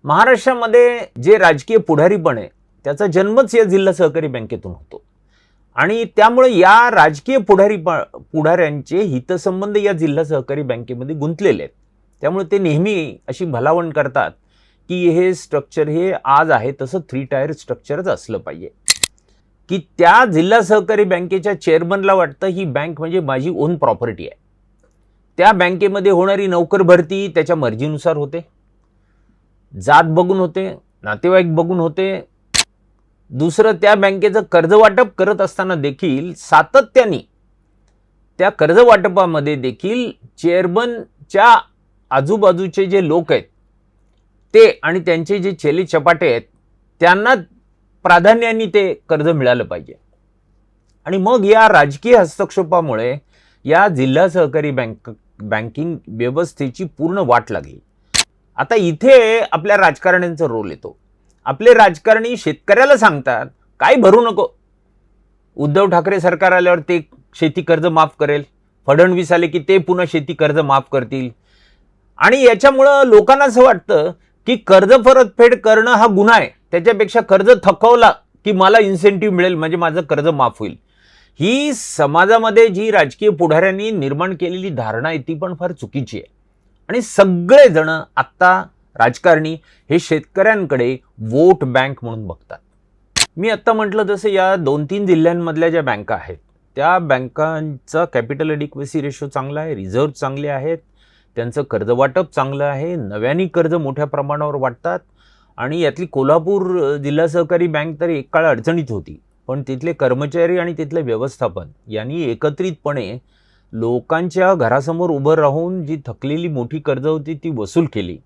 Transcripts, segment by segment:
महाराष्ट्रामध्ये जे राजकीय पुढारीपण आहे त्याचा जन्मच या जिल्हा सहकारी बँकेतून होतो आणि त्यामुळे या राजकीय पुढाऱ्यांचे हितसंबंध या जिल्हा सहकारी बँकेमध्ये गुंतलेले आहेत. त्यामुळे ते नेहमी अशी भलावण करतात की हे स्ट्रक्चर हे आज आहे तसं 3 टायर स्ट्रक्चरच असलं पाहिजे, की त्या जिल्हा सहकारी बँकेच्या चेअरमनला वाटतं ही बँक म्हणजे माझी ओन प्रॉपर्टी आहे. त्या बँकेमध्ये होणारी नोकर भरती त्याच्या मर्जीनुसार होते, जात बघून होते, नातेवाईक बघून होते. दुसरं, त्या बँकेचं कर्ज वाटप करत असताना देखील सातत्याने त्या कर्ज वाटपामध्ये देखील चेअरमनच्या आजूबाजूचे जे लोक आहेत ते आणि त्यांचे जे चेले चपाटे आहेत त्यांना प्राधान्याने ते कर्ज मिळालं पाहिजे. आणि मग या राजकीय हस्तक्षेपामुळे या जिल्हा सहकारी बँकिंग व्यवस्थेची पूर्ण वाट लागली. आता इथे आपल्या राजकारण्यांचा रोल येतो. आपले राजकारणी शेतकऱ्याला सांगतात काय भरू नको, उद्धव ठाकरे सरकार आल्यावर ते शेती कर्ज माफ करेल, फडणवीस आले की ते पुन्हा शेती कर्ज माफ करतील. आणि याच्यामुळं लोकांना असं वाटतं की कर्ज परतफेड करणं हा गुन्हा आहे, त्याच्यापेक्षा कर्ज थकवला की मला इन्सेंटिव्ह मिळेल म्हणजे माझं कर्ज माफ होईल. ही समाजामध्ये जी राजकीय पुढाऱ्यांनी निर्माण केलेली धारणा आहे ती पण फार चुकीची आहे. आणि सगळेजण आत्ता राजकारणी हे शेतकऱ्यांकडे वोट बँक म्हणून बघतात. मी आत्ता म्हटलं तसं या 2-3 जिल्ह्यांमधल्या ज्या बँका आहेत त्या बँकांचा कॅपिटल ॲडिक्वसी रेशो चांगला आहे, रिझर्व्ह चांगले आहेत, त्यांचं कर्ज वाटप चांगलं आहे, नव्याने कर्ज मोठ्या प्रमाणावर वाटतात. आणि यातली कोल्हापूर जिल्हा सहकारी बँक तर एक काळ अडचणीत होती, पण तिथले कर्मचारी आणि तिथले व्यवस्थापन यांनी एकत्रितपणे लोकांच्या घरासमोर उभं राहून जी थकलेली मोठी कर्ज होती ती वसूल केली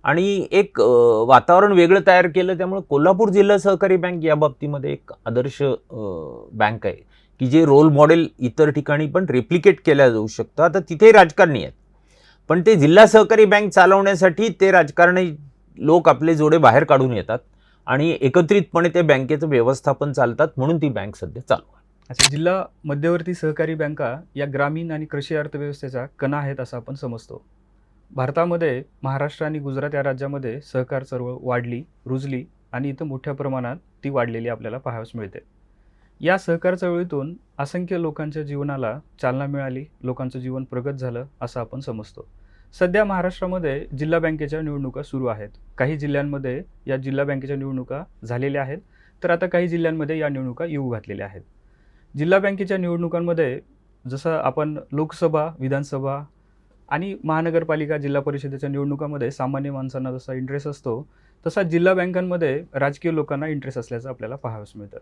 आणि एक वातावरण वेगळं तयार केलं. त्यामुळे कोल्हापूर जिल्हा सहकारी बँक या बाबतीमध्ये एक आदर्श बँक आहे की जे रोल मॉडेल इतर ठिकाणी पण रेप्लिकेट केल्या जाऊ शकतं. आता तिथे राजकारणी आहेत, पण ते जिल्हा सहकारी बँक चालवण्यासाठी ते राजकारणी लोक आपले जोडे बाहेर काढून येतात आणि एकत्रितपणे ते बँकेचं व्यवस्थापन चालतात, म्हणून ती बँक सध्या चालू आहे. अच्छा, जिल्हा मध्यवर्ती सहकारी बँका या ग्रामीण आणि कृषी अर्थव्यवस्थेचा कणा आहेत असं आपण समजतो. भारतामध्ये महाराष्ट्र आणि गुजरात या राज्यामध्ये सहकार चळवळ वाढली, रुजली आणि इथं मोठ्या प्रमाणात ती वाढलेली आपल्याला पाहावयास मिळते. या सहकार चळवळीतून असंख्य लोकांच्या जीवनाला चालना मिळाली, लोकांचं जीवन प्रगत झालं असं आपण समजतो. सध्या महाराष्ट्रामध्ये जिल्हा बँकेच्या निवडणुका सुरू आहेत. काही जिल्ह्यांमध्ये या जिल्हा बँकेच्या निवडणुका झालेल्या आहेत, तर आता काही जिल्ह्यांमध्ये या निवडणुका येऊ घातलेल्या आहेत. जिल्हा बँकेच्या निवडणुकांमध्ये जसं आपण लोकसभा, विधानसभा आणि महानगरपालिका, जिल्हा परिषदेच्या निवडणुकामध्ये सामान्य माणसांना जसा इंटरेस्ट असतो तसा जिल्हा बँकांमध्ये राजकीय लोकांना इंटरेस्ट असल्याचं आपल्याला पाहावयास मिळतं.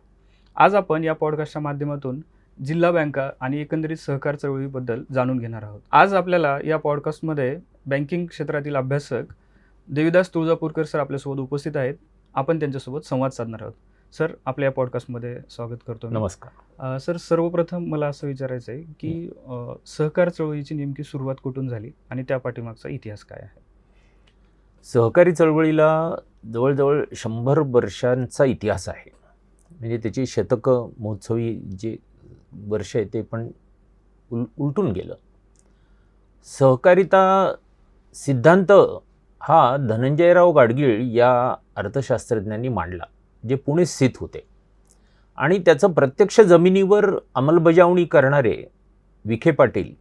आज आपण या पॉडकास्टच्या माध्यमातून जिल्हा बँका आणि एकंदरीत सहकार चळवळीबद्दल जाणून घेणार आहोत. आज आपल्याला या पॉडकास्टमध्ये बँकिंग क्षेत्रातील अभ्यासक देविदास तुळजापूरकर सर आपल्यासोबत उपस्थित आहेत. आपण त्यांच्यासोबत संवाद साधणार आहोत. सर, आपल्या या पॉडकास्टमध्ये स्वागत करतो. नमस्कार सर, सर्वप्रथम मला असं विचारायचं आहे की सहकार चळवळीची नेमकी सुरुवात कुठून झाली आणि त्या पाठीमागचा इतिहास काय आहे? सहकारी चळवळीला जवळजवळ 100 वर्षांचा इतिहास आहे. म्हणजे त्याची शतकं महोत्सवी जे वर्ष आहे ते पण उलटून गेलं. सहकारिता सिद्धांत हा धनंजयराव गाडगीळ या अर्थशास्त्रज्ञांनी मांडला, जे पुणे स्थित होते. आणि त्याचं प्रत्यक्ष जमिनीवर अंमलबजावणी करणारे विखे पाटील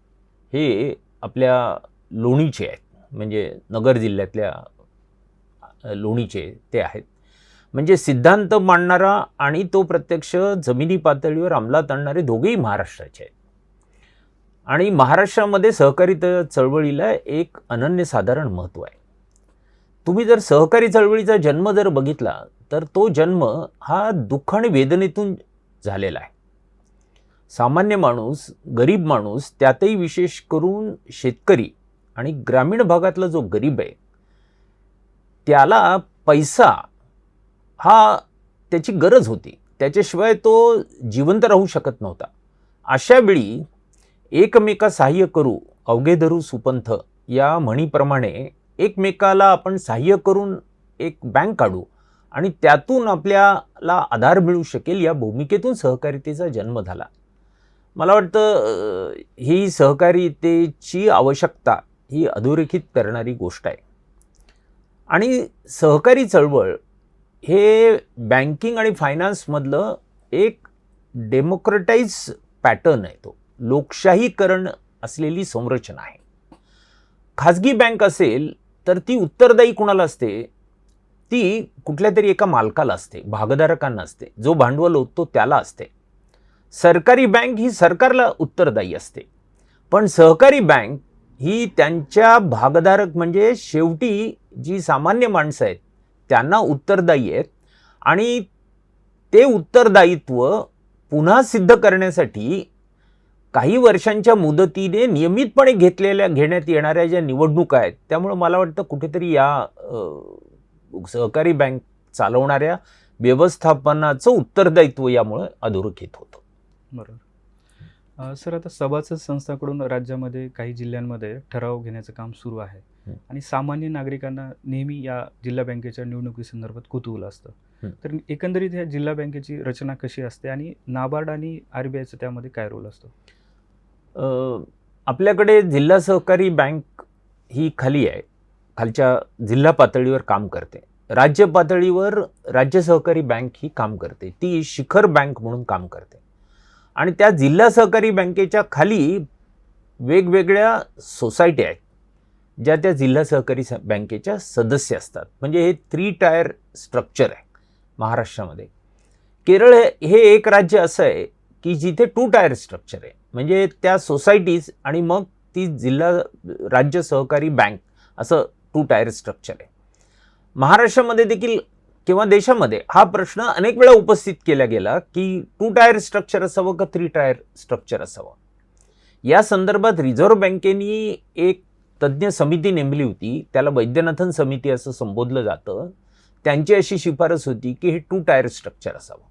हे आपल्या लोणीचे आहेत, म्हणजे नगर जिल्ह्यातल्या लोणीचे ते आहेत. म्हणजे सिद्धांत मांडणारा आणि तो प्रत्यक्ष जमिनी पातळीवर अंमलात आणणारे दोघेही महाराष्ट्राचे आहेत. आणि महाराष्ट्रामध्ये सहकारी चळवळीला एक अनन्यसाधारण महत्त्व आहे. तुम्ही जर सहकारी चळवळीचा जन्म जर बघितला तर तो जन्म हा दुःख आणि वेदनेतून झालेला आहे. सामान्य माणूस, गरीब माणूस, त्यातही विशेष करून शेतकरी आणि ग्रामीण भागातला जो गरीब आहे त्याला पैसा हा त्याची गरज होती, त्याच्याशिवाय तो जिवंत राहू शकत नव्हता. अशा वेळी एकमेका सहाय्य करू अवघे धरू सुपंथ या म्हणीप्रमाणे एकमेकाला आपण सहाय्य करून एक बँक काढू आणि त्यातून आपल्याला आधार मिळू शकेल या भूमिकेतून सहकारितेचा जन्म झाला. मला वाटतं ही सहकारितेची आवश्यकता ही अधोरेखित करणारी गोष्ट आहे. आणि सहकारी चळवळ हे बँकिंग आणि फायनान्समधलं एक डेमोक्रेटाइज पॅटर्न आहे, तो लोकशाहीकरण असलेली संरचना आहे. खाजगी बँक असेल तर ती उत्तरदायी कुणाला असते? ती कुठल्या तरी एका मालकाला असते, भागधारकांना असते, जो भांडवल होतो त्याला असते. सरकारी बँक ही सरकारला उत्तरदायी असते. पण सहकारी बँक ही त्यांच्या भागधारक म्हणजे शेवटी जी सामान्य माणसं आहेत त्यांना उत्तरदायी आहेत. आणि ते उत्तरदायित्व पुन्हा सिद्ध करण्यासाठी काही वर्षांच्या मुदतीने नियमितपणे घेण्यात येणाऱ्या ज्या निवडणुका आहेत, त्यामुळे मला वाटतं कुठेतरी या सहकारी बँक चालवणाऱ्या व्यवस्थापनाचं उत्तरदायित्व यामुळे अधोरेखित होतं. बरोबर. सर, आता सभासद संस्थाकडून राज्यामध्ये काही जिल्ह्यांमध्ये ठराव घेण्याचं काम सुरू आहे आणि सामान्य नागरिकांना नेहमी या जिल्हा बँकेच्या निवडणुकीसंदर्भात कुतूहल असतं. तर एकंदरीत ह्या जिल्हा बँकेची रचना कशी असते आणि नाबार्ड आणि RBIचा त्यामध्ये काय रोल असतो? आपल्याकडे जिल्हा सहकारी बँक ही खाली आहे, खालच्या जिल्हा पातळीवर काम करते. राज्य पातळीवर राज्य सहकारी बँक ही काम करते, ती शिखर बँक म्हणून काम करते. आणि त्या जिल्हा सहकारी बँकेच्या खाली वेगवेगळ्या सोसायटी आहेत ज्या त्या जिल्हा सहकारी बँकेच्या सदस्य असतात. म्हणजे हे 3 टायर स्ट्रक्चर आहे महाराष्ट्रामध्ये. केरळ हे एक राज्य असं आहे की जिथे 2 टायर स्ट्रक्चर आहे, म्हणजे त्या सोसायटीज आणि मग ती जिल्हा राज्य सहकारी बँक असं 2 टायर स्ट्रक्चर आहे. महाराष्ट्रामध्ये देखील किंवा देशामध्ये हा प्रश्न अनेक वेळा उपस्थित केला गेला की 2 टायर स्ट्रक्चर असावं का 3 टायर स्ट्रक्चर असावं. या संदर्भात रिझर्व्ह बँकेने एक तज्ज्ञ समिती नेमली होती, त्याला वैद्यनाथन समिती असं संबोधलं जातं. त्यांची अशी शिफारस होती की हे 2 टायर स्ट्रक्चर असावं.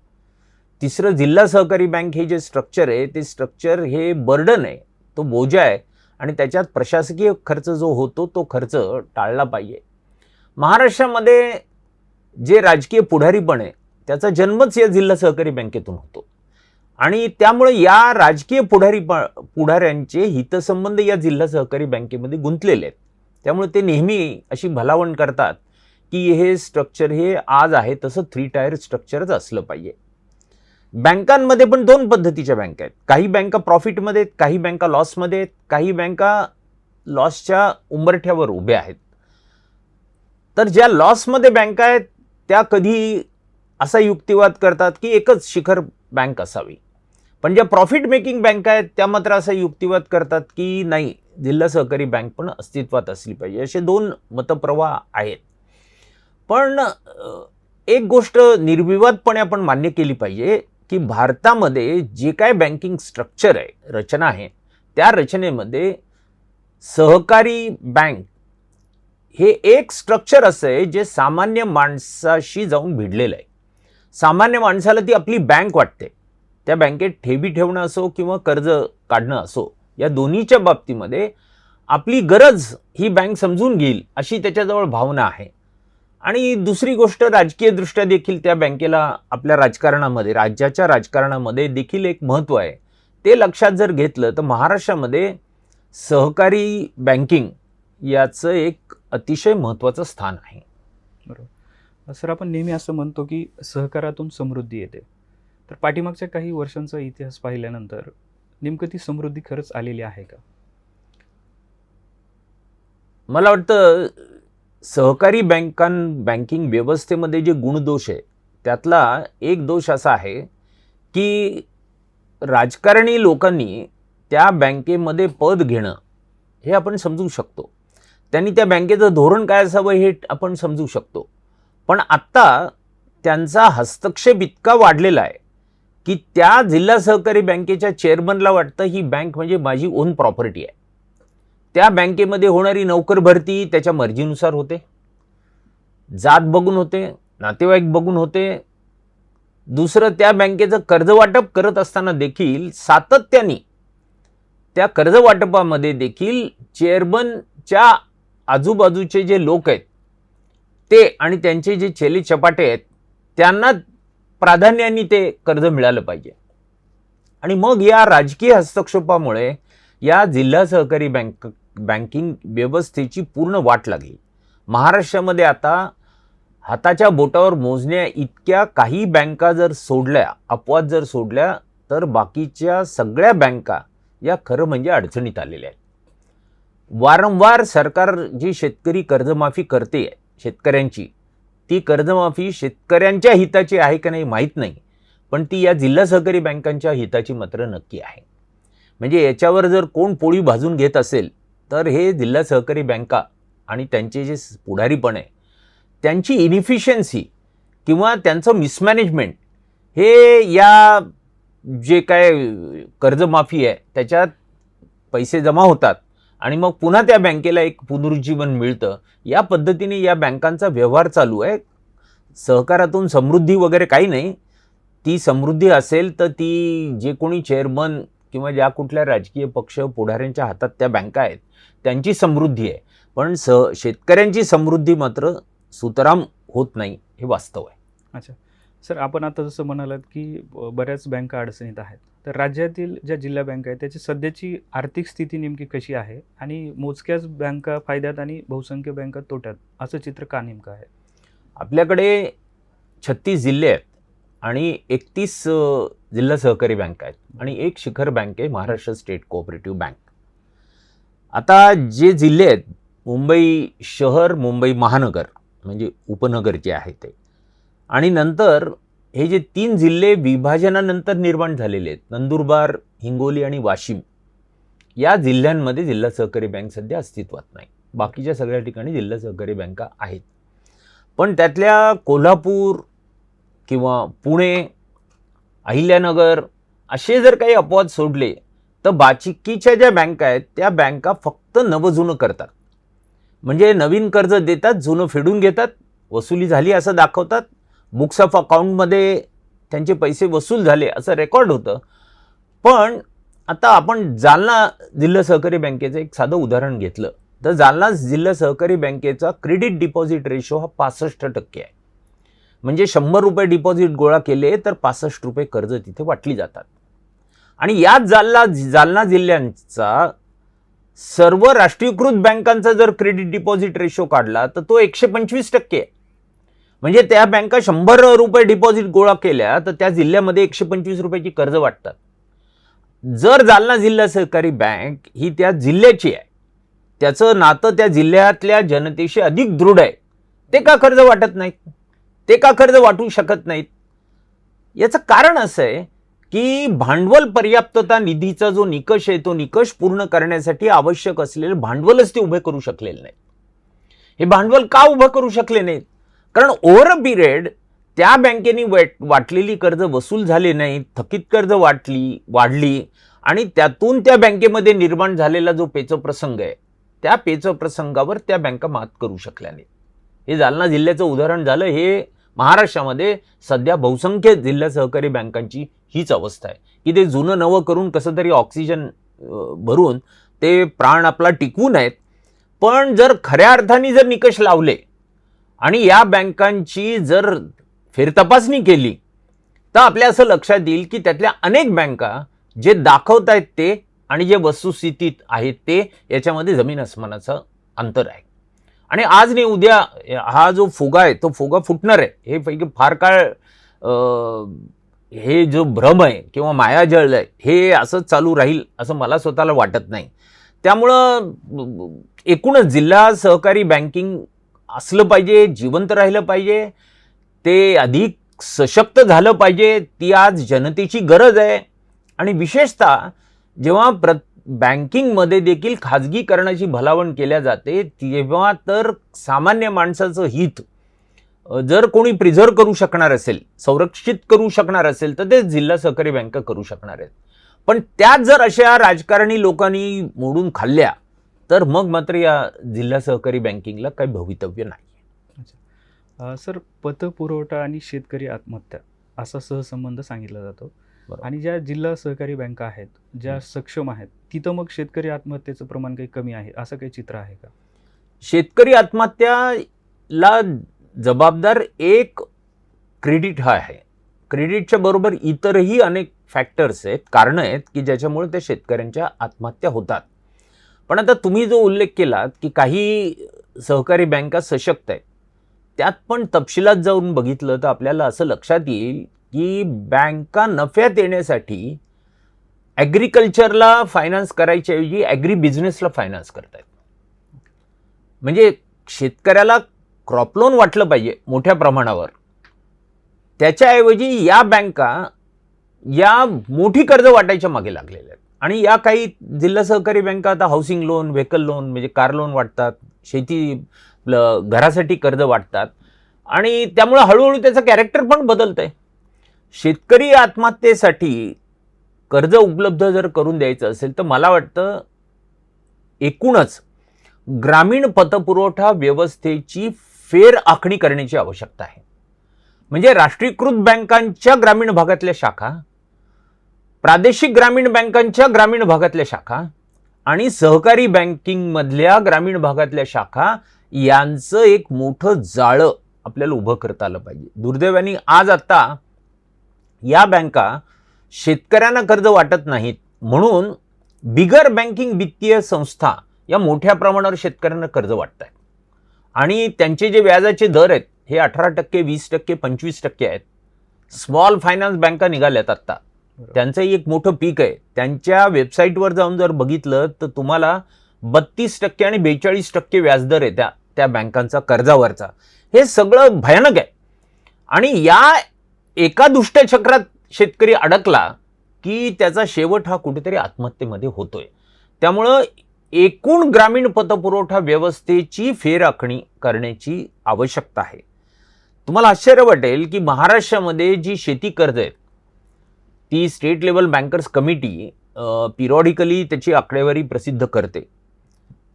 तिसरं, जिल्हा सहकारी बँक हे जे स्ट्रक्चर आहे ते स्ट्रक्चर हे बर्डन आहे, तो बोजा आहे आणि त्याच्यात प्रशासकीय खर्च जो होतो तो खर्च टाळला पाहिजे. महाराष्ट्रामध्ये जे राजकीय पुढारीपण आहे त्याचा जन्मच या जिल्हा सहकारी बँकेतून होतो. आणि त्यामुळे या राजकीय पुढाऱ्यांचे हितसंबंध या जिल्हा सहकारी बँकेमध्ये गुंतलेले आहेत. त्यामुळे ते नेहमी अशी भलावण करतात की हे स्ट्रक्चर हे आज आहे तसं 3 टायर स्ट्रक्चरच असलं पाहिजे. बँकांमध्ये पण 2 पद्धतीच्या बँका आहेत. काही बँका प्रॉफिटमध्ये आहेत, काही बँका लॉसमध्ये आहेत, काही बँका लॉसच्या उंबरठ्यावर उभ्या आहेत. तर ज्या लॉसमध्ये बँका आहेत त्या कधी असा युक्तिवाद करतात की एकच शिखर बँक असावी. पण ज्या प्रॉफिट मेकिंग बँका आहेत त्या मात्र असा युक्तिवाद करतात की नाही, जिल्हा सहकारी बँक पण अस्तित्वात असली पाहिजे. असे 2 मतप्रवाह आहेत. पण एक गोष्ट निर्विवादपणे आपण मान्य केली पाहिजे की भारतामध्ये जे काय बँकिंग स्ट्रक्चर आहे, रचना आहे, त्या रचनेमध्ये सहकारी बँक हे एक स्ट्रक्चर असं आहे जे सामान्य माणसाशी जाऊन भिडलेलं आहे. सामान्य माणसाला ती आपली बँक वाटते. त्या बँकेत ठेवी ठेवणं असो किंवा कर्ज काढणं असो, या दोन्हीच्या बाबतीमध्ये आपली गरज ही बँक समजून घेईल अशी त्याच्याजवळ भावना आहे. आणि दुसरी गोष्ट, राजकीय दृष्ट्या देखील त्या बँकेला आपल्या राजकारणामध्ये, राज्याच्या राजकारणामध्ये देखील एक महत्त्व आहे. ते लक्षात जर घेतलं तर महाराष्ट्रामध्ये सहकारी बँकिंग याचं एक अतिशय महत्त्वाचं स्थान आहे. बरोबर. सर, आपण नेहमी असं म्हणतो की सहकारातून समृद्धी येते. तर पाठीमागच्या काही वर्षांचा इतिहास पाहिल्यानंतर नेमकं ती समृद्धी खरंच आलेली आहे का? मला वाटतं सहकारी बँकिंग व्यवस्थेमध्ये जे गुणदोष आहे त्यातला एक दोष असा आहे की राजकारणी लोकांनी त्या बँकेमध्ये पद घेणं हे आपण समजू शकतो. त्यांनी त्या बँकेचं धोरण काय असावं हे आपण समजू शकतो. पण आत्ता त्यांचा हस्तक्षेप इतका वाढलेला आहे की त्या जिल्हा सहकारी बँकेच्या चेअरमनला वाटतं ही बँक म्हणजे माझी ओन प्रॉपर्टी आहे. त्या बँकेमध्ये होणारी नोकर भरती त्याच्या मर्जीनुसार होते, जात बघून होते, नातेवाईक बघून होते. दुसरं, त्या बँकेचं कर्जवाटप करत असताना देखील सातत्याने त्या कर्जवाटपामध्ये देखील चेअरमनच्या आजूबाजूचे जे लोक आहेत ते आणि त्यांचे जे चेले चपाटे आहेत त्यांना प्राधान्याने ते कर्ज मिळालं पाहिजे. आणि मग या राजकीय हस्तक्षेपामुळे या जिल्हा सहकारी बँकिंग व्यवस्थेची पूर्ण वाट लागली. महाराष्ट्रामध्ये आता हाताच्या बोटावर मोजण्या इतक्या काही बँका जर सोडल्या, अपवाद जर सोडल्या, तर बाकीच्या सगळ्या बँका या खरं म्हणजे अडचणीत आलेल्या आहेत. वारंवार सरकार जी शेतकरी कर्जमाफी करते शेतकऱ्यांची, ती कर्जमाफी शेतकऱ्यांच्या हिताची आहे का नाही माहीत नाही, पण ती या जिल्हा सहकारी बँकांच्या हिताची मात्र नक्की आहे. म्हणजे याच्यावर जर कोण पोळी भाजून घेत असेल तर हे जिल्हा सहकारी बँका आणि त्यांचे जे पुढारीपण आहे, त्यांची इनिफिशियन्सी किंवा त्यांचं मिसमॅनेजमेंट हे या जे काय कर्जमाफी आहे त्याच्यात पैसे जमा होतात आणि मग पुन्हा त्या बँकेला एक पुनरुज्जीवन मिळतं. या पद्धतीने या बँकांचा व्यवहार चालू आहे. सहकारातून समृद्धी वगैरे काही नाही. ती समृद्धी असेल तर ती जे कोणी चेअरमन किंवा ज्या कुठल्या राजकीय पक्ष पुढाऱ्यांच्या हातात त्या बँका आहेत त्यांची समृद्धी आहे, पण शेतकऱ्यांची समृद्धी मात्र सुतराम होत नाही, हे वास्तव आहे. अच्छा सर, आपण आता जसं म्हणालात की बऱ्याच बँका अडचणीत आहेत, तर राज्यातील ज्या जिल्हा बँका आहेत त्याची सध्याची आर्थिक स्थिती नेमकी कशी आहे आणि मोजक्याच बँका फायद्यात आणि बहुसंख्य बँका तोट्यात, असं चित्र का नेमकं आहे? आपल्याकडे 36 जिल्हे आहेत आणि 31 जिल्हा सहकारी बँक आहेत आणि एक शिखर बँक आहे महाराष्ट्र स्टेट कोऑपरेटिव्ह बँक. आता जे जिल्हे आहेत, मुंबई शहर, मुंबई महानगर म्हणजे उपनगर जे आहे ते, आणि नंतर हे जे 3 जिल्हे विभाजनानंतर निर्माण झालेले आहेत, नंदुरबार, हिंगोली आणि वाशिम, या जिल्ह्यांमध्ये जिल्हा सहकारी बँक सध्या अस्तित्वात नाही. बाकीच्या सगळ्या ठिकाणी जिल्हा सहकारी बँका आहेत. पण त्यातल्या कोल्हापूर किंवा पुणे, अहिल्यानगर असे जर काही अपवाद सोडले तर बाकीच्या ज्या बँका आहेत त्या बँका फक्त नवजुनं करतात. म्हणजे नवीन कर्ज देतात, जुनं फेडून घेतात, वसुली झाली असं दाखवतात, बुक्स ऑफ अकाउंटमध्ये त्यांचे पैसे वसूल झाले असं रेकॉर्ड होतं. पण आता आपण जालना जिल्हा सहकारी बँकेचं एक साधं उदाहरण घेतलं तर जालना जिल्हा सहकारी बँकेचा क्रेडिट डिपॉझिट रेशो हा 65% आहे. म्हणजे 100 रुपये डिपॉझिट गोळा केले तर 65 रुपये कर्ज तिथे वाटली जातात. आणि याच जालना जिल्ह्यांचा सर्व राष्ट्रीयकृत बँकांचा जर क्रेडिट डिपॉझिट रेशो काढला तर तो 125% आहे. म्हणजे त्या बँका 100 रुपये डिपॉझिट गोळा केल्या तर त्या जिल्ह्यामध्ये 125 रुपयाची कर्ज वाटतात. जर जालना जिल्हा सहकारी बँक ही त्या जिल्ह्याची आहे, त्याचं नातं त्या जिल्ह्यातल्या जनतेशी अधिक दृढ आहे, ते का कर्ज वाटत नाहीत? ते का कर्ज वाटू शकत नाहीत? याचं कारण असं आहे की भांडवल पर्याप्तता निधीचा जो निकष आहे तो निकष पूर्ण करण्यासाठी आवश्यक असलेले भांडवलच ते उभे करू शकलेले नाहीत. हे भांडवल का उभं करू शकले नाहीत? कारण ओव्हर अ पिरियड त्या बँकेने वाटलेली कर्ज वसूल झाले नाहीत, थकीत कर्ज वाढली आणि त्यातून त्या बँकेमध्ये निर्माण झालेला जो पेचप्रसंग आहे त्या पेचप्रसंगावर त्या बँका मात करू शकल्या नाहीत. हे जालना जिल्ह्याचं उदाहरण झालं. हे महाराष्ट्रामध्ये सध्या बहुसंख्य जिल्हा सहकारी बँकांची हीच अवस्था आहे की ते जुनं नवं करून कसं तरी ऑक्सिजन भरून ते प्राण आपला टिकवून आहेत. पण जर खऱ्या अर्थाने जर निकष लावले आणि या बँकांची जर फेरतपासणी केली तर आपल्या असं लक्षात येईल की त्यातल्या अनेक बँका जे दाखवत आहेत ते आणि जे वस्तुस्थितीत आहेत ते याच्यामध्ये जमीन अस्मानाचं अंतर आहे. आणि आज नाही उद्या हा जो फुगा आहे तो फुगा फुटणार आहे. हे पैकी फार काळ हे जो भ्रम आहे किंवा मायाजळ आहे हे असंच चालू राहील असं मला स्वतःला वाटत नाही. त्यामुळं एकूणच जिल्हा सहकारी बँकिंग असलं पाहिजे, जिवंत राहिलं पाहिजे, ते अधिक सशक्त झालं पाहिजे. ती आज जनतेची गरज आहे. आणि विशेषतः जेव्हा बँकिंगमध्ये देखील खाजगीकरणाची भलावण केल्या जाते तेव्हा तर सामान्य माणसाचं हित जर कोणी प्रिझर्व करू शकणार असेल, संरक्षित करू शकणार असेल तर ते जिल्हा सहकारी बँका करू शकणार आहेत. पण त्यात जर अशा राजकारणी लोकांनी मोडून खाल्ल्या तर मग मात्र या जिल्हा सहकारी बँकिंगला काही भवितव्य नाही. अच्छा सर, पतपुरवठा आणि शेतकरी आत्महत्या असा सहसंबंध सांगितला जातो. आणि ज्या जिल्हा सहकारी बँका आहेत ज्या सक्षम आहेत तिथं मग शेतकरी आत्महत्येचं प्रमाण काही कमी आहे असं काही चित्र आहे का? शेतकरी आत्महत्याला जबाबदार एक क्रेडिट हा आहे. क्रेडिटच्या बरोबर इतरही अनेक फॅक्टर्स आहेत, कारणं आहेत की ज्याच्यामुळे त्या शेतकऱ्यांच्या आत्महत्या होतात. पण आता तुम्ही जो उल्लेख केलात की काही सहकारी बँका सशक्त आहेत. त्यात पण तपशिलात जाऊन बघितलं तर आपल्याला असं लक्षात येईल की बँका नफ्यात येण्यासाठी ॲग्रिकल्चरला फायनान्स करायच्या ऐवजी ॲग्री बिझनेसला फायनान्स करतायत. म्हणजे शेतकऱ्याला क्रॉप लोन वाटलं पाहिजे मोठ्या प्रमाणावर, त्याच्याऐवजी या बँका या मोठी कर्ज वाटायच्या मागे लागलेल्या आहेत. आणि या काही जिल्हा सहकारी बँका आता हाऊसिंग लोन, व्हेकल लोन म्हणजे कार लोन वाटतात, शेती घरासाठी कर्ज वाटतात आणि त्यामुळे हळूहळू त्याचं कॅरेक्टर पण बदलतंय. शेतकरी आत्महत्येसाठी कर्ज उपलब्ध जर करून द्यायचं असेल तर मला वाटतं एकूणच ग्रामीण पतपुरवठा व्यवस्थेची फेर आखणी करण्याची आवश्यकता आहे. म्हणजे राष्ट्रीयकृत बँकांच्या ग्रामीण भागातल्या शाखा, प्रादेशिक ग्रामीण बँकांच्या ग्रामीण भागातल्या शाखा आणि सहकारी बँकिंगमधल्या ग्रामीण भागातल्या शाखा यांचं एक मोठं जाळं आपल्याला उभं करता आलं पाहिजे. दुर्दैवाने आज आता या बँका शेतकऱ्यांना कर्ज वाटत नाहीत म्हणून बिगर बँकिंग वित्तीय संस्था या मोठ्या प्रमाणावर शेतकऱ्यांना कर्ज वाटत आहेत आणि त्यांचे जे व्याजाचे दर आहेत हे 18%, 20%, 25% आहेत. स्मॉल फायनान्स बँका निघाल्यात आता, त्यांचंही एक मोठं पीक आहे. त्यांच्या वेबसाईटवर जाऊन जर बघितलं तर तुम्हाला 32% आणि 42% व्याजदर आहे त्या बँकांचा कर्जावरचा. हे सगळं भयानक आहे आणि या एका दुष्टचक्रात शेतकरी अडकला की त्याचा शेवट हा कुठेतरी आत्महत्येमध्ये होतोय. त्यामुळं एकूण ग्रामीण पतपुरवठा व्यवस्थेची फेरआखणी करण्याची आवश्यकता आहे. तुम्हाला आश्चर्य वाटेल की महाराष्ट्रामध्ये जी शेती कर्ज आहेत ती स्टेट लेवल बँकर्स कमिटी पिरियॉडिकली त्याची आकडेवारी प्रसिद्ध करते.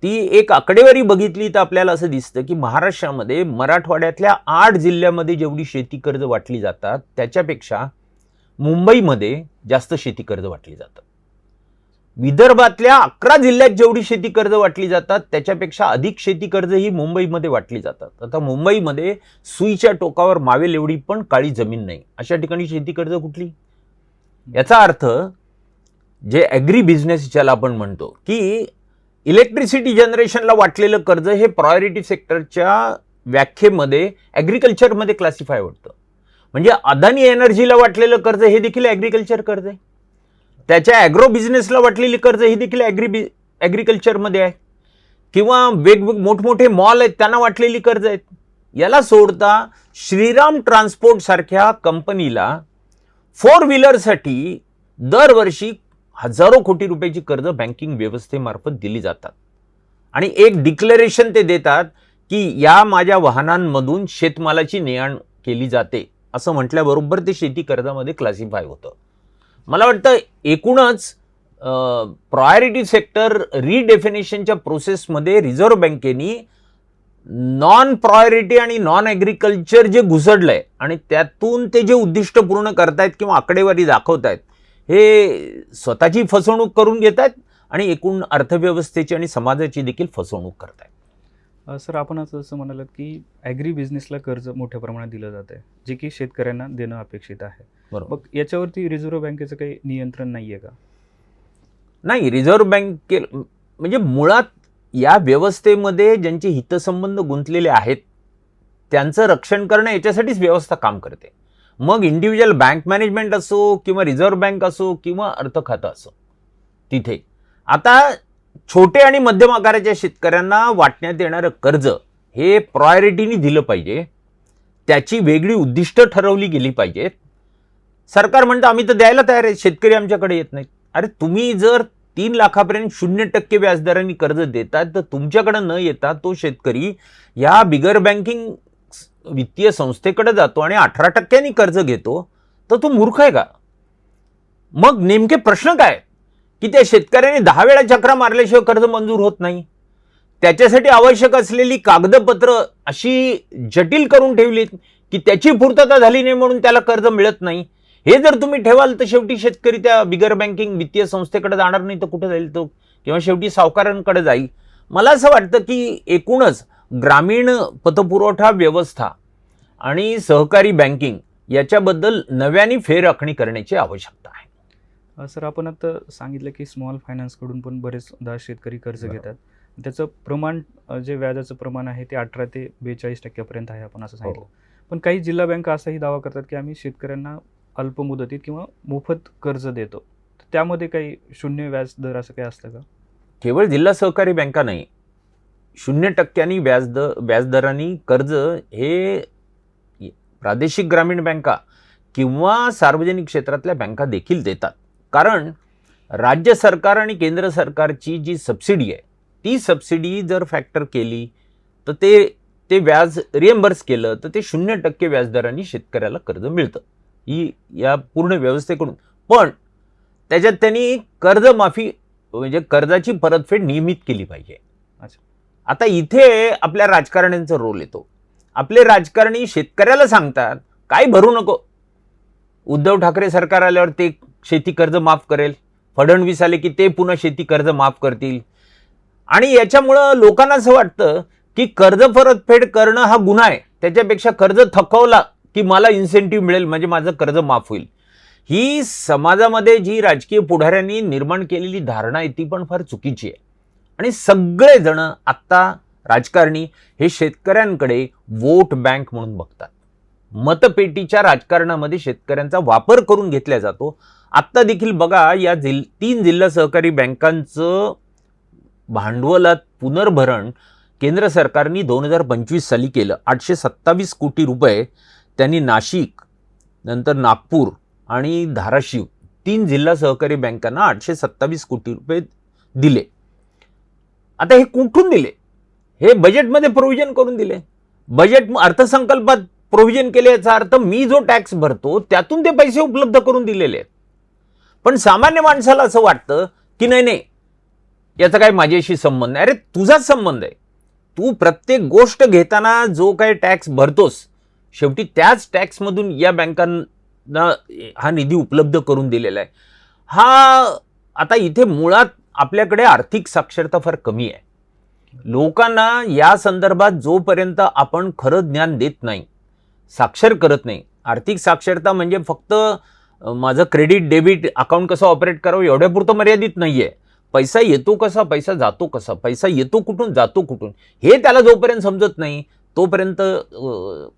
ती एक आकडेवारी बघितली तर आपल्याला असं दिसतं की महाराष्ट्रामध्ये मराठवाड्यातल्या 8 जिल्ह्यामध्ये जेवढी शेती कर्ज वाटली जातात त्याच्यापेक्षा मुंबईमध्ये जास्त शेती कर्ज वाटली जातात. विदर्भातल्या 11 जिल्ह्यात जेवढी शेती कर्ज वाटली जातात त्याच्यापेक्षा अधिक शेती कर्ज ही मुंबईमध्ये वाटली जातात. आता मुंबईमध्ये सुईच्या टोकावर मावेल एवढी पण काळी जमीन नाही, अशा ठिकाणी शेती कर्ज कुठली? याचा अर्थ जे ॲग्री बिझनेस ज्याला आपण म्हणतो की इलेक्ट्रिसिटी जनरेशनला वाटलेलं कर्ज हे प्रायोरिटी सेक्टरच्या व्याख्येमध्ये ॲग्रिकल्चरमध्ये क्लासिफाय होतं. म्हणजे अदानी एनर्जीला वाटलेलं कर्ज हे देखील ॲग्रिकल्चर कर्ज आहे. त्याच्या ॲग्रो बिझनेसला वाटलेली कर्ज ही देखील ॲग्रिकल्चरमध्ये आहे. किंवा मोठमोठे मॉल आहेत त्यांना वाटलेली कर्ज आहेत. याला सोडता श्रीराम ट्रान्सपोर्ट सारख्या कंपनीला 4 व्हीलरसाठी दरवर्षी हजारो कोटी रुपयाची कर्ज बँकिंग व्यवस्थेमार्फत दिली जातात आणि एक डिक्लेरेशन ते देतात की या माझ्या वाहनांमधून शेतमालाची ने-आण केली जाते असं म्हटल्याबरोबर ते शेती कर्जामध्ये क्लासिफाय होतं. मला वाटतं एकूणच प्रायोरिटी सेक्टर रिडेफिनेशनच्या प्रोसेसमध्ये रिझर्व्ह बँकेनी नॉन प्रायोरिटी आणि नॉन ॲग्रिकल्चर जे घुसडलंय आणि त्यातून ते जे उद्दिष्ट पूर्ण करतायत किंवा आकडेवारी दाखवतायत हे स्वतःची फसवणूक करून घेत आहेत आणि एकूण अर्थव्यवस्थेची आणि समाजाची देखील फसवणूक करतायत. सर, आपण असं म्हणालात की ॲग्री बिझनेसला कर्ज मोठ्या प्रमाणात दिलं जात आहे जे की शेतकऱ्यांना देणं अपेक्षित आहे. बरोबर. मग याच्यावरती रिझर्व्ह बँकेचं काही नियंत्रण नाही आहे का? नाही, रिझर्व्ह बँके म्हणजे मुळात या व्यवस्थेमध्ये ज्यांचे हितसंबंध गुंतलेले आहेत त्यांचं रक्षण करणं याच्यासाठीच व्यवस्था काम करते. मग इंडिव्हिज्युअल बँक मॅनेजमेंट असो किंवा रिझर्व्ह बँक असो किंवा अर्थ खातं असो, तिथे आता छोटे आणि मध्यम आकाराच्या शेतकऱ्यांना वाटण्यात येणारं कर्ज हे प्रायोरिटीने दिलं पाहिजे. त्याची वेगळी उद्दिष्ट ठरवली गेली पाहिजेत. सरकार म्हणतं आम्ही तर द्यायला तयार आहे, शेतकरी आमच्याकडे येत नाहीत. अरे तुम्ही जर 3 लाखापर्यंत 0% व्याजदरांनी कर्ज देतात तर तुमच्याकडे न येता तो शेतकरी या बिगर बँकिंग वित्तीय संस्थेकडे जातो आणि 18% कर्ज घेतो, तर तो मूर्ख आहे का? मग नेमके प्रश्न काय की त्या शेतकऱ्याने 10 वेळा चक्रा मारल्याशिवाय कर्ज मंजूर होत नाही. त्याच्यासाठी आवश्यक असलेली कागदपत्र अशी जटिल करून ठेवलीत की त्याची पूर्तता झाली नाही म्हणून त्याला कर्ज मिळत नाही. हे जर तुम्ही ठेवाल तर शेवटी शेतकरी त्या बिगर बँकिंग वित्तीय संस्थेकडे जाणार नाही तर कुठे जाईल तो? किंवा शेवटी सावकारांकडे जाईल. मला असं वाटतं की एकूणच ग्रामीण पतपुरवठा व्यवस्था आणि सहकारी बँकिंग याच्याबद्दल नव्याने फेरआखणी करण्याची आवश्यकता आहे. सर, आपण आता सांगितलं की स्मॉल फायनान्सकडून पण बरेचदा शेतकरी कर्ज घेतात. त्याचं प्रमाण जे व्याजाचं प्रमाण आहे ते 18 ते 42% आहे आपण असं सांगितलं. हो. पण काही जिल्हा बँका असाही दावा करतात की आम्ही शेतकऱ्यांना अल्प मुदतीत किंवा मोफत कर्ज देतो. तर त्यामध्ये काही शून्य व्याज दर असं काही असतं का? केवळ जिल्हा सहकारी बँका नाही, 0% व्याजदराने कर्ज हे प्रादेशिक ग्रामीण बँका किंवा सार्वजनिक क्षेत्रातल्या बँका देखील देतात. कारण राज्य सरकार आणि केंद्र सरकारची जी सबसिडी आहे, ती सबसिडी जर फॅक्टर केली तर ते व्याज रिएम्बर्स केलं तर ते 0% व्याजदराने शेतकऱ्याला कर्ज मिळतं ही या पूर्ण व्यवस्थेकडून. पण त्याच्यात त्यांनी कर्जमाफी म्हणजे कर्जाची परतफेड नियमित केली पाहिजे. अच्छा. आता इथे आपल्या राजकारण्यांचा रोल येतो. आपले राजकारणी शेतकऱ्याला सांगतात काय भरू नको, उद्धव ठाकरे सरकार आल्यावर ते शेती कर्ज माफ करेल, फडणवीस आले की ते पुन्हा शेती कर्ज माफ करतील. आणि याच्यामुळं लोकांना असं वाटतं की कर्ज परतफेड करणं हा गुन्हा आहे, त्याच्यापेक्षा कर्ज थकवला की मला इन्सेंटिव्ह मिळेल म्हणजे माझं कर्ज माफ होईल. ही समाजामध्ये जी राजकीय पुढाऱ्यांनी निर्माण केलेली धारणा आहे ती पण फार चुकीची आहे. आणि सगळेजण आत्ता राजकारणी हे शेतकऱ्यांकडे वोट बँक म्हणून बघतात. मतपेटीच्या राजकारणामध्ये शेतकऱ्यांचा वापर करून घेतला जातो. आत्ता देखील बघा या 3 जिल्हा सहकारी बँकांचं भांडवलात पुनर्भरण केंद्र सरकारने 2025 साली केलं. 827 कोटी रुपये त्यांनी नाशिक, नंतर नागपूर आणि धाराशिव 3 जिल्हा सहकारी बँकांना 827 कोटी रुपये दिले. आता हे कुठून दिले? हे बजेटमध्ये प्रोव्हिजन करून दिले. बजेट अर्थसंकल्पात प्रोव्हिजन केले याचा अर्थ मी जो टॅक्स भरतो त्यातून ते पैसे उपलब्ध करून दिलेले आहेत. पण सामान्य माणसाला असं वाटतं की नाही याचा काय माझ्याशी संबंध नाही. अरे तुझाच संबंध आहे. तू प्रत्येक गोष्ट घेताना जो काही टॅक्स भरतोस शेवटी त्याच टॅक्समधून या बँकांना हा निधी उपलब्ध करून दिलेला आहे. आता इथे मुळात आपल्याकडे आर्थिक साक्षरता फार कमी आहे. लोकांना या संदर्भात जोपर्यंत आपण खरं ज्ञान देत नाही, साक्षर करत नाही. आर्थिक साक्षरता म्हणजे फक्त माझं क्रेडिट डेबिट अकाउंट कसं ऑपरेट करावं एवढ्यापुरतं मर्यादित नाहीये. पैसा येतो कसा, पैसा जातो कसा, पैसा येतो कुठून जातो कुठून हे त्याला जोपर्यंत समजत नाही तोपर्यंत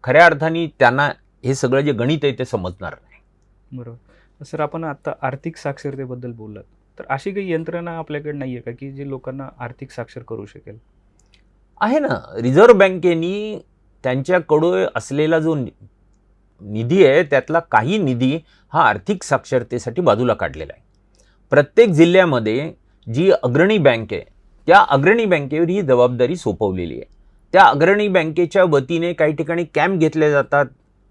खऱ्या अर्थाने त्यांना हे सगळं जे गणित आहे ते समजणार नाही. बरोबर. सर, आपण आता आर्थिक साक्षरतेबद्दल बोललात, तर अशी काही यंत्रणा आपल्याकडे नाहीये का की जे लोकांना आर्थिक साक्षर करू शकेल? आहे ना. रिझर्व्ह बँकेनी त्यांच्याकडे असलेला जो निधी आहे त्यातला काही निधी हा आर्थिक साक्षरतेसाठी बाजूला काढलेला आहे. प्रत्येक जिल्ह्यामध्ये जी अग्रणी बँक आहे त्या अग्रणी बँकेवर ही जबाबदारी सोपवलेली आहे. त्या अग्रणी बँकेच्या वतीने काही ठिकाणी कॅम्प घेतले जातात,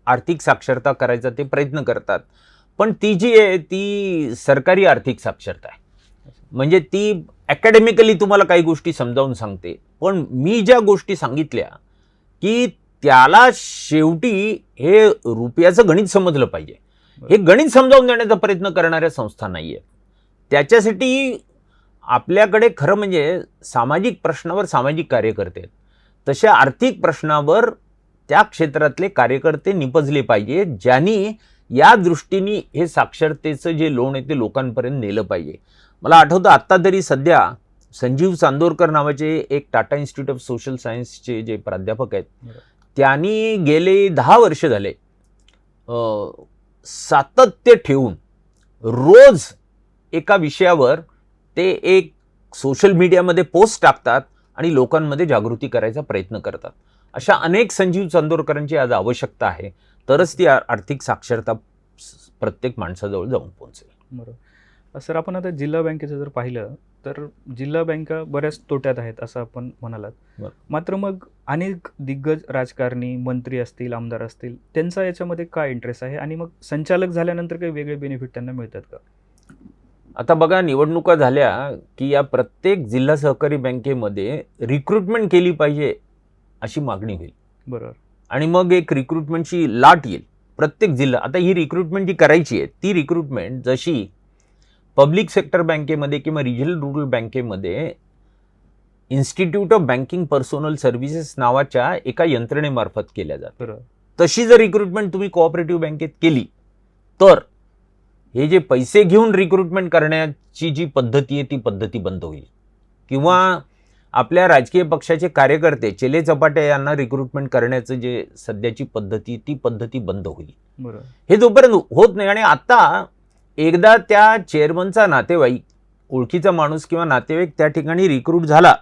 आर्थिक साक्षरता करायचा ते प्रयत्न करतात. पण ती जी आहे ती सरकारी आर्थिक साक्षरता आहे. म्हणजे ती अकॅडमिकली तुम्हाला काही गोष्टी समजावून सांगते. पण मी ज्या गोष्टी सांगितल्या की त्याला शेवटी हे रुपयाचं गणित समजलं पाहिजे. हे गणित समजावून देण्याचा प्रयत्न करणाऱ्या संस्था नाहीये. त्याच्यासाठी आपल्याकडे खरं म्हणजे सामाजिक प्रश्नावर सामाजिक कार्यकर्ते आहेत, तशा आर्थिक प्रश्नावर त्या क्षेत्रातले कार्यकर्ते निपजले पाहिजे, ज्यांनी या दृष्टीने हे साक्षरतेचं जे लोण आहे ते लोकांपर्यंत नेलं पाहिजे. मला आठवतं आत्ता तरी सध्या संजीव चांदोरकर नावाचे एक टाटा इन्स्टिट्यूट ऑफ सोशल सायन्सचे जे प्राध्यापक आहेत त्यांनी गेले 10 वर्ष झाले सातत्य ठेवून रोज एका विषयावर ते एक सोशल मीडियामध्ये पोस्ट टाकतात आणि लोकांमध्ये जागृती करायचा प्रयत्न करतात. अशा अनेक संजीव चांदोरकरांची आज आवश्यकता आहे, तरच ती आर्थिक साक्षरता प्रत्येक माणसाजवळ जाऊन पोहोचेल. बरोबर. सर, आपण आता जिल्हा बँकेचं जर पाहिलं तर जिल्हा बँका बऱ्याच तोट्यात आहेत असं आपण म्हणालात. मात्र मग अनेक दिग्गज राजकारणी, मंत्री असतील, आमदार असतील, त्यांचा याच्यामध्ये काय इंटरेस्ट आहे आणि मग संचालक झाल्यानंतर काही वेगळे बेनिफिट त्यांना मिळतात का? आता बघा, निवडणुका झाल्या की या प्रत्येक जिल्हा सहकारी बँकेमध्ये रिक्रुटमेंट केली पाहिजे अशी मागणी होईल. बरोबर. आणि मग एक रिक्रुटमेंटची लाट येईल प्रत्येक जिल्हा. आता ही रिक्रुटमेंट जी करायची आहे ती रिक्रुटमेंट जशी पब्लिक सेक्टर बँकेमध्ये किंवा रिजनल रूरल बँकेमध्ये institute of banking personnel services नावाच्या एका यंत्रणेमार्फत केल्या जातात, तशी जर रिक्रुटमेंट तुम्ही कोऑपरेटिव्ह बँकेत केली तर हे जे पैसे घेऊन रिक्रुटमेंट करण्याची जी पद्धती आहे ती पद्धती बंद होईल. किंवा आपल्या राजकीय पक्षाचे कार्यकर्ते चेले चपाटे यांना रिक्रुटमेंट करण्याचं जे सध्याची पद्धती ती पद्धती बंद होईल. बरोबर. हे जोपर्यंत होत नाही आणि आता एकदा त्या चेअरमनचा नातेवाईक ओळखीचा माणूस किंवा नातेवाईक त्या ठिकाणी रिक्रूट झाला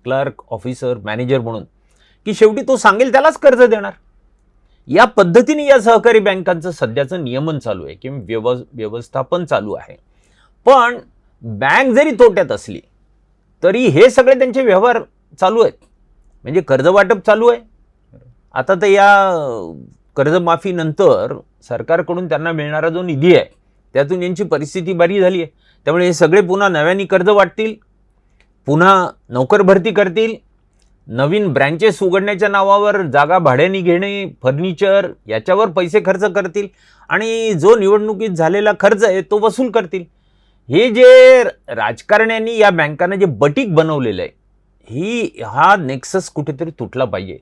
क्लर्क ऑफिसर मॅनेजर म्हणून की शेवटी तो सांगेल त्यालाच कर्ज देणार. या पद्धतीने या सहकारी बँकांचं सध्याचं नियमन चालू आहे किंवा व्यवस्थापन चालू आहे. पण बँक जरी तोट्यात असली तरी हे सगळे त्यांचे व्यवहार चालू आहेत. म्हणजे कर्ज वाटप चालू आहे. आता तर या कर्जमाफीनंतर सरकारकडून त्यांना मिळणारा जो निधी आहे त्यातून यांची परिस्थिती बरी झाली आहे. त्यामुळे हे सगळे पुन्हा नव्याने कर्ज वाटतील, पुन्हा नोकर भरती करतील, नवीन ब्रँचेस उघडण्याच्या नावावर जागा भाड्याने घेणे, फर्निचर याच्यावर पैसे खर्च करतील आणि जो निवडणुकीत झालेला खर्च आहे तो वसूल करतील. हे जे राजकारण्यांनी या बँकांना जे बटीक बनवलेलं आहे हा नेक्सस कुठेतरी तुटला पाहिजे.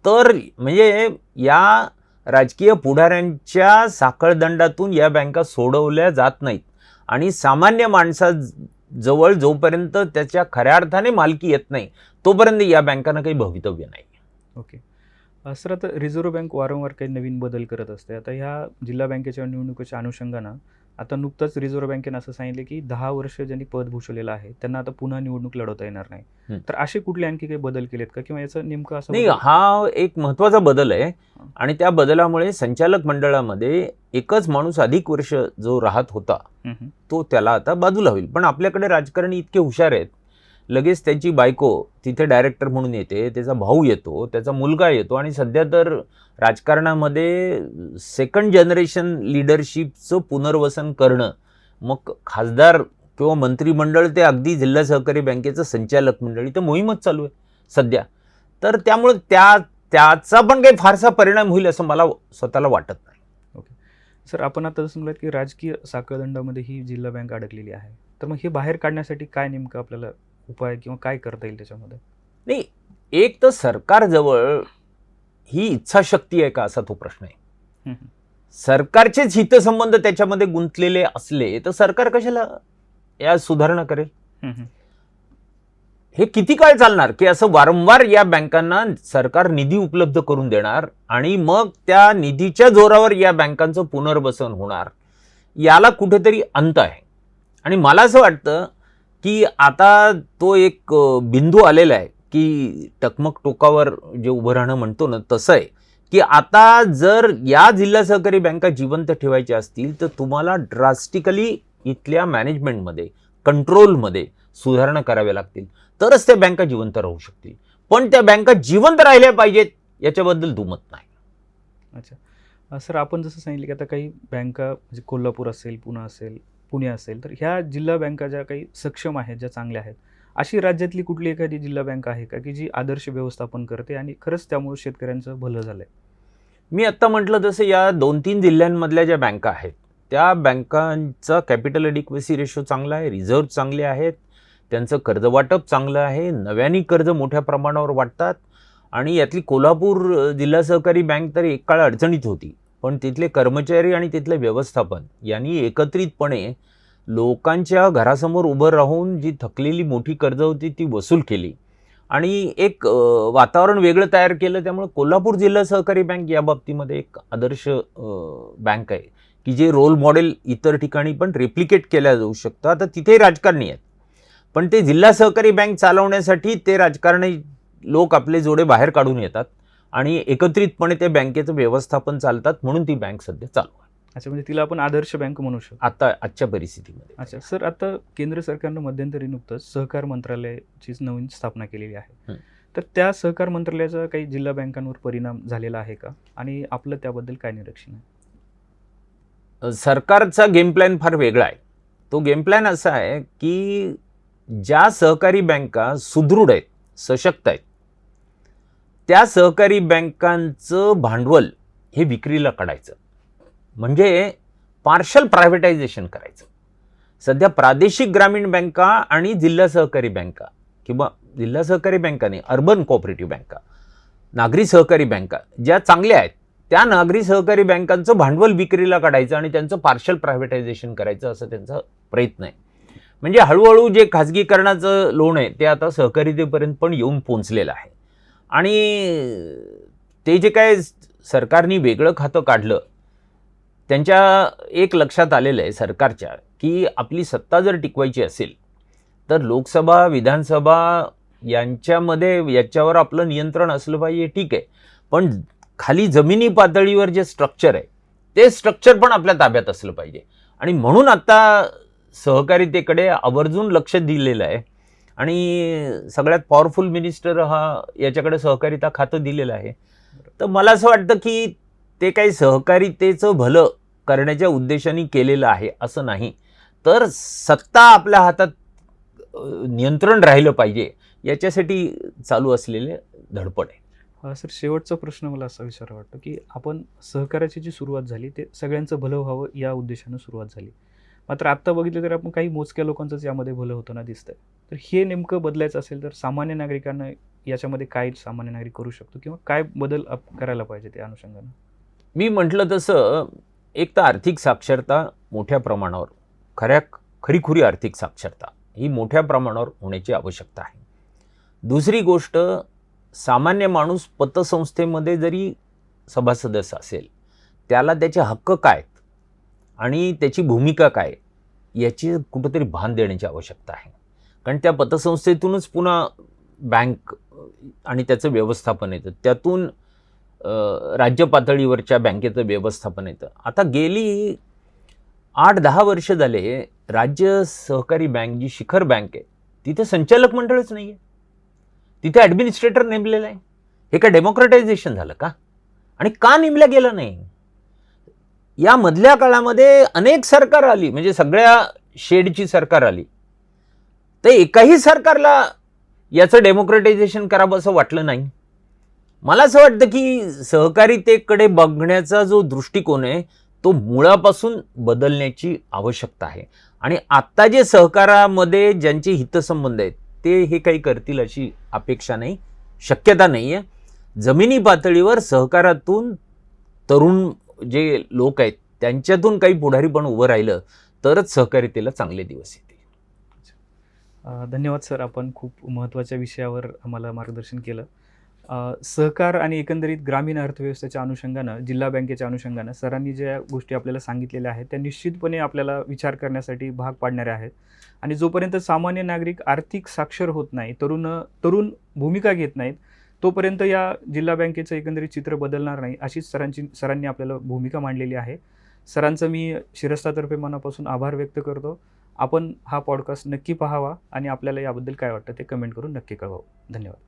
तर म्हणजे या राजकीय पुढाऱ्यांच्या साखळदंडातून या बँका सोडवल्या जात नाहीत आणि सामान्य माणसाजवळ जोपर्यंत त्याच्या खऱ्या अर्थाने मालकी येत नाही तोपर्यंत या बँकांना काही भवितव्य नाही. ओके. सर, आता रिझर्व्ह बँक वारंवार काही नवीन बदल करत असते. आता ह्या जिल्हा बँकेच्या निवडणुकीच्या अनुषंगानं आता नुकतंच रिझर्व्ह बँकेनं असं सांगितलं की 10 वर्ष ज्यांनी पद भूषवलेलं आहे त्यांना आता पुन्हा निवडणूक लढवता येणार नाही. तर असे कुठले आणखी काही बदल केलेत का किंवा याचं नेमकं असं नाही? हा एक महत्त्वाचा बदल आहे आणि त्या बदलामुळे संचालक मंडळामध्ये एकच माणूस अधिक वर्ष जो राहत होता तो त्याला आता बाजूला होईल. पण आपल्याकडे राजकारणी इतके हुशार आहेत, लगेच त्याची बायको तिथे डायरेक्टर म्हणून येते, त्याचा भाऊ येतो, त्याचा मुलगा येतो आणि सध्या तर राजकारणामध्ये सेकंड जनरेशन लिडरशिपचं पुनर्वसन करणं, मग खासदार किंवा मंत्रिमंडळ ते अगदी जिल्हा सहकारी बँकेचं संचालक मंडळ इथं मोहीमच चालू आहे सध्या. तर त्यामुळे त्याचा पण काही फारसा परिणाम होईल असं मला स्वतःला वाटत नाही. ओके. सर, आपण आता जसं म्हणलं की राजकीय साखळदंडामध्ये ही जिल्हा बँक अडकलेली आहे, तर मग हे बाहेर काढण्यासाठी काय नेमकं आपल्याला उपाय किंवा काय करता येईल त्याच्यामध्ये? नाही, एक तर सरकारजवळ ही इच्छाशक्ती आहे का असा तो प्रश्न आहे. सरकारचेच हितसंबंध त्याच्यामध्ये गुंतलेले असले तर सरकार कशाला या सुधारणा करेल? हे किती काळ चालणार की असं वारंवार या बँकांना सरकार निधी उपलब्ध करून देणार आणि मग त्या निधीच्या जोरावर या बँकांचं पुनर्वसन होणार? याला कुठेतरी अंत आहे. आणि मला असं वाटतं की आता तो एक बिंदू आलेला आहे की टकमक टोकावर जे उभं राहणं म्हणतो ना तसं आहे की आता जर या जिल्हा सहकारी बँका जिवंत ठेवायच्या असतील तर तुम्हाला ड्रास्टिकली इथल्या मॅनेजमेंटमध्ये कंट्रोलमध्ये सुधारणा कराव्या लागतील तरच त्या बँका जिवंत राहू शकतील. पण त्या बँका जिवंत राहिल्या पाहिजेत याच्याबद्दल दुमत नाही. अच्छा. सर, आपण जसं सांगितलं की आता काही बँका म्हणजे कोल्हापूर असेल, पुणे असेल, तर ह्या जिल्हा बँका ज्या काही सक्षम आहेत, ज्या चांगल्या आहेत, अशी राज्यातली कुठली एखादी जिल्हा बँक आहे का की जी आदर्श व्यवस्थापन करते आणि खरंच त्यामुळे शेतकऱ्यांचं भलं झालंय? मी आत्ता म्हटलं तसं या 2-3 जिल्ह्यांमधल्या ज्या बँका आहेत त्या बँकांचा कॅपिटल ॲडिक्वेसी रेशो चांगला आहे, रिझर्व्ह चांगले आहेत, त्यांचं कर्ज वाटप चांगलं आहे, नव्याने कर्ज मोठ्या प्रमाणावर वाटतात. आणि यातली कोल्हापूर जिल्हा सहकारी बँक तर एक काळ अडचणीत होती, पण तिथले कर्मचारी आणि तिथलं व्यवस्थापन यांनी एकत्रितपणे लोकांच्या घरासमोर उभं राहून जी थकलेली मोठी कर्ज होती ती वसूल केली आणि एक वातावरण वेगळं तयार केलं. त्यामुळे कोल्हापूर जिल्हा सहकारी बँक या बाबतीमध्ये एक आदर्श बँक आहे की जे रोल मॉडेल इतर ठिकाणी पण रेप्लिकेट केल्या जाऊ शकतं. आता तिथे राजकारणी आहेत पण ते जिल्हा सहकारी बँक चालवण्यासाठी ते राजकारणी लोक आपले जोडे बाहेर काढून येतात आणि एकत्रितपणे ते बँकेचं व्यवस्थापन चालतात, म्हणून ती बँक सध्या चालू आहे. अच्छा, म्हणजे तिला आपण आदर्श बँक म्हणू शकतो आजच्या परिस्थितीमध्ये. अच्छा. सर, आता केंद्र सरकारनं मध्यंतरी नुकतंच सहकार मंत्रालयाची नवीन स्थापना केलेली आहे, तर त्या सहकार मंत्रालयाचा काही जिल्हा बँकांवर परिणाम झालेला आहे का आणि आपलं त्याबद्दल काय निरीक्षण आहे? सरकारचा गेम प्लॅन फार वेगळा आहे. तो गेम प्लॅन असा आहे की ज्या सहकारी बँका सुदृढ आहेत, सशक्त आहेत, त्या सहकारी बँकांचं भांडवल हे विक्रीला काढायचं, म्हणजे पार्शल प्रायव्हेटायझेशन करायचं. सध्या प्रादेशिक ग्रामीण बँका आणि जिल्हा सहकारी बँका किंवा जिल्हा सहकारी बँकाने अर्बन कोऑपरेटिव्ह बँका, नागरी सहकारी बँका ज्या चांगल्या आहेत त्या नागरी सहकारी बँकांचं भांडवल विक्रीला काढायचं आणि त्यांचं पार्शल प्रायव्हेटायझेशन करायचं असं त्यांचा प्रयत्न आहे. म्हणजे हळूहळू जे खाजगीकरणाचं लोण आहे ते आता सहकारितेपर्यंत पण येऊन पोहोचलेलं आहे. आणि ते जे काय सरकारने वेगळं खातं काढलं, त्यांच्या एक लक्षात आलेलं आहे सरकारच्या, की आपली सत्ता जर टिकवायची असेल तर लोकसभा विधानसभा यांच्यामध्ये याच्यावर आपलं नियंत्रण असलं पाहिजे, ठीक आहे, पण खाली जमिनी पातळीवर जे स्ट्रक्चर आहे ते स्ट्रक्चर पण आपल्या ताब्यात असलं पाहिजे. आणि म्हणून आता सहकारितेकडे आवर्जून लक्ष दिलेलं आहे आणि सगळ्यात पॉवरफुल मिनिस्टर हा याच्याकडे सहकारिता खातं दिलेलं आहे. तर मला असं वाटतं की ते काही सहकारितेचं भलं करण्याच्या उद्देशाने केलेलं आहे असं नाही, तर सत्ता आपल्या हातात नियंत्रण राहिलं पाहिजे याच्यासाठी चालू असलेले धडपड आहे. सर, शेवटचा प्रश्न मला असा विचारावा वाटतो की आपण सहकार्याची जी सुरुवात झाली ते सगळ्यांचं भलं व्हावं या उद्देशानं सुरुवात झाली. मात्र आत्ता बघितलं तर आपण काही मोजक्या लोकांचंच यामध्ये भलं होताना दिसतंय. तर हे नेमकं बदलायचं असेल तर सामान्य नागरिकांना याच्यामध्ये काय सामान्य नागरिक करू शकतो किंवा काय बदल करायला पाहिजे त्या अनुषंगानं? मी म्हटलं तसं एक तर आर्थिक साक्षरता मोठ्या प्रमाणावर, खरीखुरी आर्थिक साक्षरता ही मोठ्या प्रमाणावर होण्याची आवश्यकता आहे. दुसरी गोष्ट, सामान्य माणूस पतसंस्थेमध्ये जरी सभासदस्य असेल त्याला त्याचे हक्क काय आहेत आणि त्याची भूमिका काय याची कुठंतरी भान देण्याची आवश्यकता आहे. कारण त्या पतसंस्थेतूनच पुन्हा बँक आणि त्याचं व्यवस्थापन येतं, त्यातून राज्य पातळीवरच्या बँकेचं व्यवस्थापन येतं. आता गेली 8-10 वर्ष झाले राज्य सहकारी बँक जी शिखर बँक आहे तिथे संचालक मंडळच नाही आहे, तिथे ॲडमिनिस्ट्रेटर नेमलेला आहे. हे का डेमोक्रेटायझेशन झालं का? आणि का नेमल्या गेलं नाही? या मधल्या काळामध्ये अनेक सरकार आली, म्हणजे सगळ्या शेडची सरकार आली, तर एकाही सरकारला याचं डेमोक्रेटायझेशन करावं असं वाटलं नाही. मला असं वाटतं की सहकारितेकडे बघण्याचा जो दृष्टिकोन आहे तो मुळापासून बदलण्याची आवश्यकता आहे. आणि आत्ता जे सहकारामध्ये ज्यांचे हितसंबंध आहेत ते हे काही करतील अशी अपेक्षा नाही, शक्यता नाही आहे. जमिनी पातळीवर सहकारातून तरुण जे लोक आहेत त्यांच्यातून काही पुढारी पण उभं राहिलं तरच सहकारितेला चांगले दिवस येतील. धन्यवाद सर, आपण खूप महत्त्वाच्या विषयावर आम्हाला मार्गदर्शन केलं. सहकार आणि एकंदरीत ग्रामीण अर्थव्यवस्थेच्या अनुषंगानं, जिल्हा बँकेच्या अनुषंगानं सरांनी ज्या गोष्टी आपल्याला सांगितलेल्या आहेत त्या निश्चितपणे आपल्याला विचार करण्यासाठी भाग पाडणाऱ्या आहेत. आणि जोपर्यंत सामान्य नागरिक आर्थिक साक्षर होत नाही, तरुण भूमिका घेत नाहीत, तोपर्यंत या जिल्हा बँकेचं एकंदरीत चित्र बदलणार नाही अशीच सरांनी आपल्याला भूमिका मांडलेली आहे. सरांचं मी शिरस्तातर्फे मनापासून आभार व्यक्त करतो. आपण हा पॉडकास्ट नक्की पाहावा आणि आपल्याला याबद्दल काय वाटतं ते कमेंट करून नक्की कळवावं. धन्यवाद.